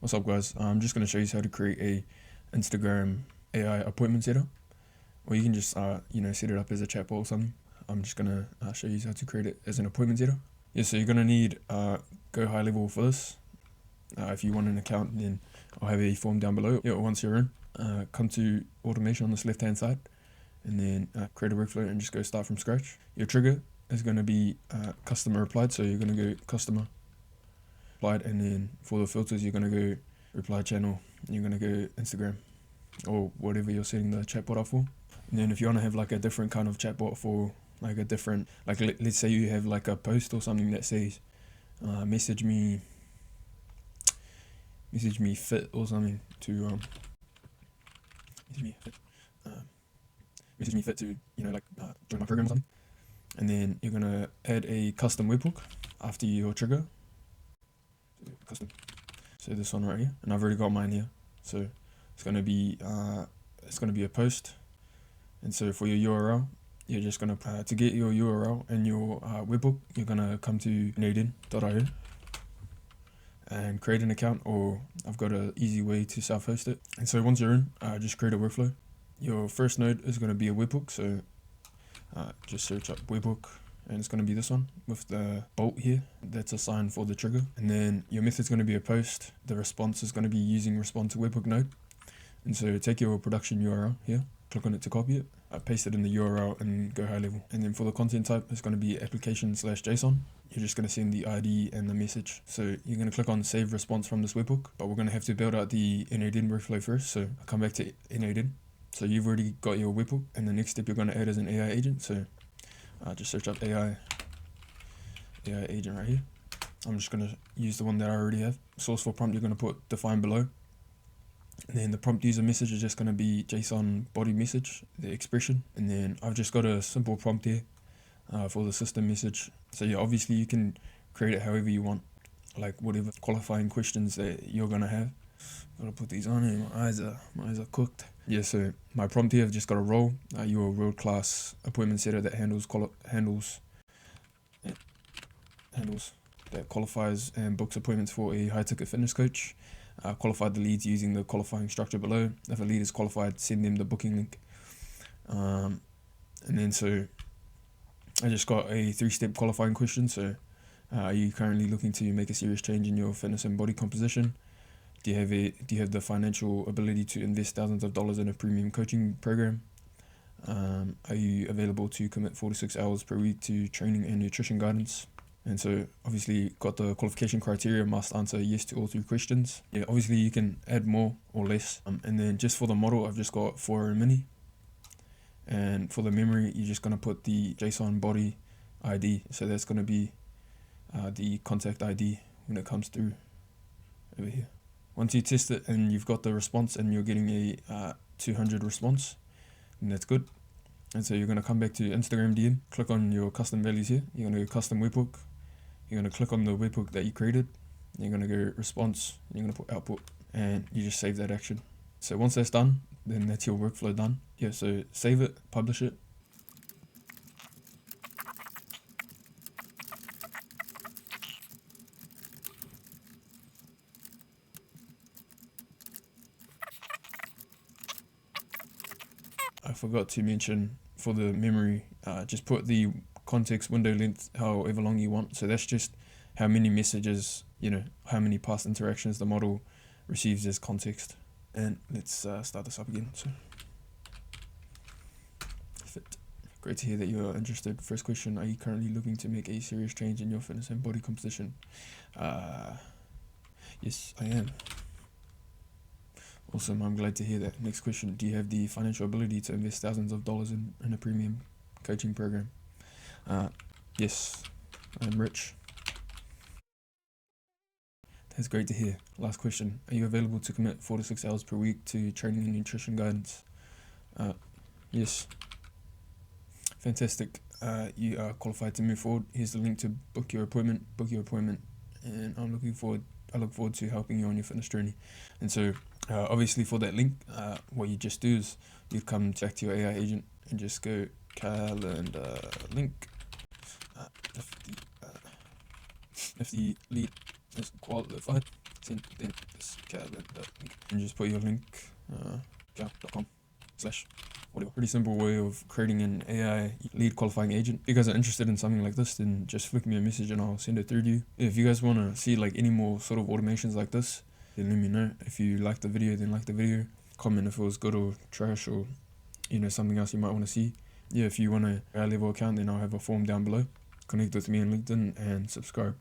What's up, guys? I'm just going to show you how to create a Instagram AI appointment setter, or you can just set it up as a chatbot or something. I'm just going to show you how to create it as an appointment setter. Yeah, so you're going to need Go High Level for this. If you want an account, then I'll have a form down below. Yeah, once you're in, come to automation on this left hand side, and then create a workflow and just go start from scratch. Your trigger is going to be customer replied, so you're going to go customer replied, and then for the filters you're going to go reply channel, and you're going to go Instagram or whatever you're setting the chatbot up for. And then if you want to have like a different kind of chatbot for like a different, like let's say you have like a post or something that says message me fit or something to message me fit to join my program or something. And then you're gonna add a custom webhook after your trigger. Custom. So this one right here, and I've already got mine here. So it's gonna be a post. And so for your URL, you're just gonna to get your URL and your webhook, you're gonna come to naden.io and create an account, or I've got an easy way to self-host it. And so once you're in, just create a workflow. Your first node is gonna be a webhook, so just search up webhook, and it's going to be this one with the bolt here that's assigned for the trigger. And then your method's going to be a post. The response is going to be using response to webhook node. And so take your production URL here, click on it to copy it, paste it in the URL and go high level. And then for the content type, it's going to be application/JSON. You're just going to send the ID and the message. So you're going to click on save response from this webhook, but we're going to have to build out the Naden workflow first. So I'll come back to Naden. So you've already got your webhook, and the next step you're going to add is an AI agent. So just search up AI agent right here. I'm just going to use the one that I already have. Source for prompt, you're going to put define below. And then the prompt user message is just going to be JSON body message, the expression. And then I've just got a simple prompt here for the system message. So yeah, obviously you can create it however you want, like whatever qualifying questions that you're going to have. Gotta put these on here. My eyes are cooked. Yeah, so my prompt here, I've just got a role. You're a world-class appointment setter that that qualifies and books appointments for a high-ticket fitness coach. Qualified the leads using the qualifying structure below. If a lead is qualified, send them the booking link. And then so I just got a 3-step qualifying question. So are you currently looking to make a serious change in your fitness and body composition? Do you have the financial ability to invest thousands of dollars in a premium coaching program? Are you available to commit 4 to 6 hours per week to training and nutrition guidance? And so obviously got the qualification criteria, must answer yes to all 3 questions. Yeah, obviously you can add more or less. And then just for the model, I've just got 4 mini. And for the memory, you're just going to put the JSON body ID. So that's going to be the contact ID when it comes through over here. Once you test it and you've got the response and you're getting a 200 response, then that's good. And so you're going to come back to Instagram DM, click on your custom values here. You're going to go custom webhook. You're going to click on the webhook that you created. You're going to go response. And you're going to put output, and you just save that action. So once that's done, then that's your workflow done. Yeah, so save it, publish it. I forgot to mention for the memory, just put the context window length however long you want. So that's just how many messages, how many past interactions the model receives as context. And let's start this up again. So fit. Great to hear that you are interested. First question, are you currently looking to make a serious change in your fitness and body composition? Yes, I am. Awesome, I'm glad to hear that. Next question, do you have the financial ability to invest thousands of dollars in a premium coaching program? Yes, I'm rich. That's great to hear. Last question, are you available to commit 4 to 6 hours per week to training and nutrition guidance? Yes. Fantastic. You are qualified to move forward. Here's the link to book your appointment, and I look forward to helping you on your fitness journey. And so obviously for that link, what you just do is you come back to your AI agent and just go calendar link. If the lead is qualified, send them this calendar link, and just put your link, cal.com/ whatever. Pretty simple way of creating an AI lead qualifying agent. If you guys are interested in something like this, then just flick me a message and I'll send it through to you. If you guys want to see like any more sort of automations like this, then let me know. If you like the video, then like the video. Comment if it was good or trash, or something else you might want to see. Yeah, if you want a high level account, then I'll have a form down below. Connect with me on LinkedIn and subscribe.